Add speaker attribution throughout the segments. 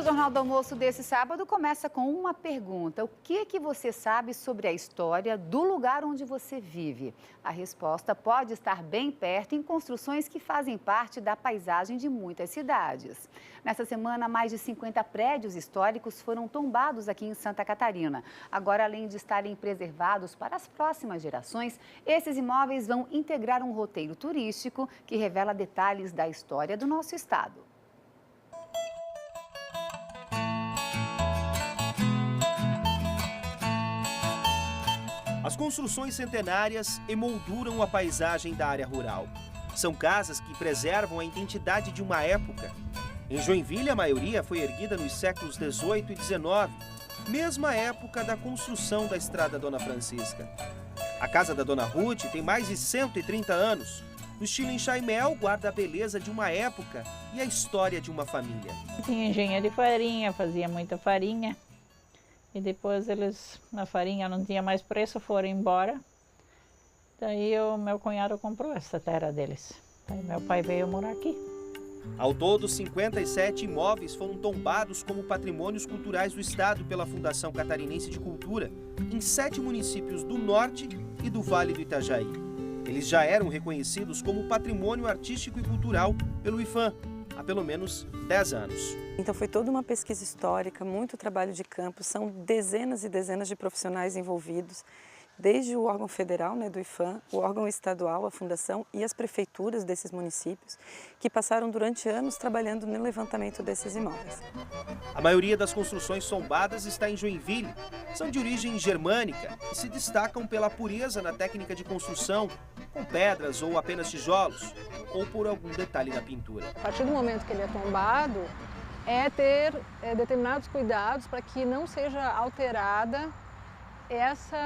Speaker 1: o Jornal do Almoço desse sábado começa com uma pergunta. O que você sabe sobre a história do lugar onde você vive? A resposta pode estar bem perto em construções que fazem parte da paisagem de muitas cidades. Nessa semana, mais de 50 prédios históricos foram tombados aqui em Santa Catarina. Agora, além de estarem preservados para as próximas gerações, esses imóveis vão integrar um roteiro turístico que revela detalhes da história do nosso estado.
Speaker 2: As construções centenárias emolduram a paisagem da área rural. São casas que preservam a identidade de uma época. Em Joinville, a maioria foi erguida nos séculos XVIII e XIX, mesma época da construção da Estrada Dona Francisca. A casa da Dona Ruth tem mais de 130 anos. O estilo enxaimel guarda a beleza de uma época e a história de uma família.
Speaker 3: Tinha engenharia de farinha, fazia muita farinha. E depois a farinha não tinha mais preço, foram embora. Daí meu cunhado comprou essa terra deles. Aí meu pai veio morar aqui.
Speaker 2: Ao todo, 57 imóveis foram tombados como patrimônios culturais do estado pela Fundação Catarinense de Cultura, em 7 municípios do norte e do Vale do Itajaí. Eles já eram reconhecidos como patrimônio artístico e cultural pelo IPHAN há pelo menos 10 anos.
Speaker 4: Então foi toda uma pesquisa histórica, muito trabalho de campo, são dezenas e dezenas de profissionais envolvidos, desde o órgão federal, do IPHAN, o órgão estadual, a fundação e as prefeituras desses municípios, que passaram durante anos trabalhando no levantamento desses imóveis.
Speaker 2: A maioria das construções tombadas está em Joinville. São de origem germânica e se destacam pela pureza na técnica de construção, com pedras ou apenas tijolos, ou por algum detalhe na pintura.
Speaker 5: A partir do momento que ele é tombado, é ter determinados cuidados para que não seja alterada essa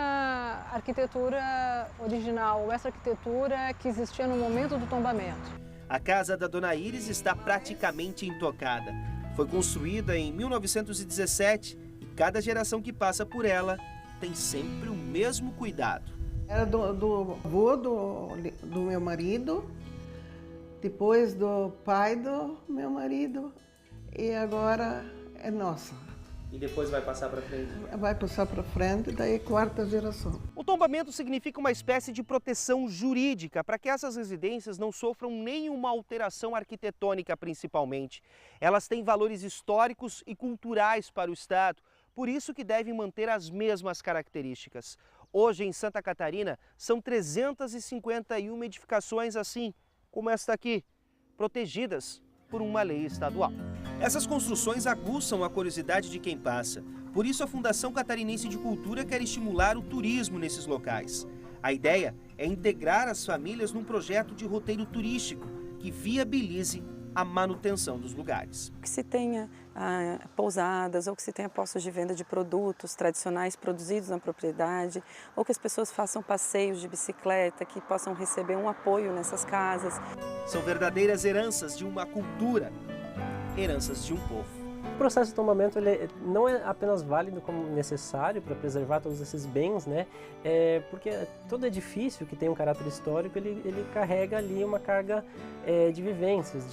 Speaker 5: arquitetura original, ou essa arquitetura que existia no momento do tombamento.
Speaker 2: A casa da Dona Iris está praticamente intocada. Foi construída em 1917 e cada geração que passa por ela tem sempre o mesmo cuidado.
Speaker 6: Era do avô do meu marido, depois do pai do meu marido e agora é nossa.
Speaker 2: E depois vai passar para frente?
Speaker 6: Vai passar para frente, daí 4ª geração.
Speaker 2: O tombamento significa uma espécie de proteção jurídica para que essas residências não sofram nenhuma alteração arquitetônica, principalmente. Elas têm valores históricos e culturais para o estado, por isso que devem manter as mesmas características. Hoje, em Santa Catarina, são 351 edificações assim, como esta aqui, protegidas por uma lei estadual. Essas construções aguçam a curiosidade de quem passa. Por isso, a Fundação Catarinense de Cultura quer estimular o turismo nesses locais. A ideia é integrar as famílias num projeto de roteiro turístico que viabilize a manutenção dos lugares.
Speaker 4: Que se tenha pousadas ou que se tenha postos de venda de produtos tradicionais produzidos na propriedade, ou que as pessoas façam passeios de bicicleta, que possam receber um apoio nessas casas.
Speaker 2: São verdadeiras heranças de uma cultura, heranças de um povo.
Speaker 7: O processo de tombamento ele não é apenas válido como necessário para preservar todos esses bens, porque todo edifício que tem um caráter histórico, ele carrega ali uma carga de vivências,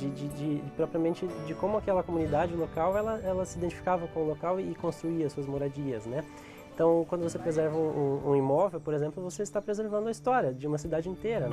Speaker 7: propriamente de como aquela comunidade local, ela se identificava com o local e construía suas moradias, Então, quando você preserva um imóvel, por exemplo, você está preservando a história de uma cidade inteira,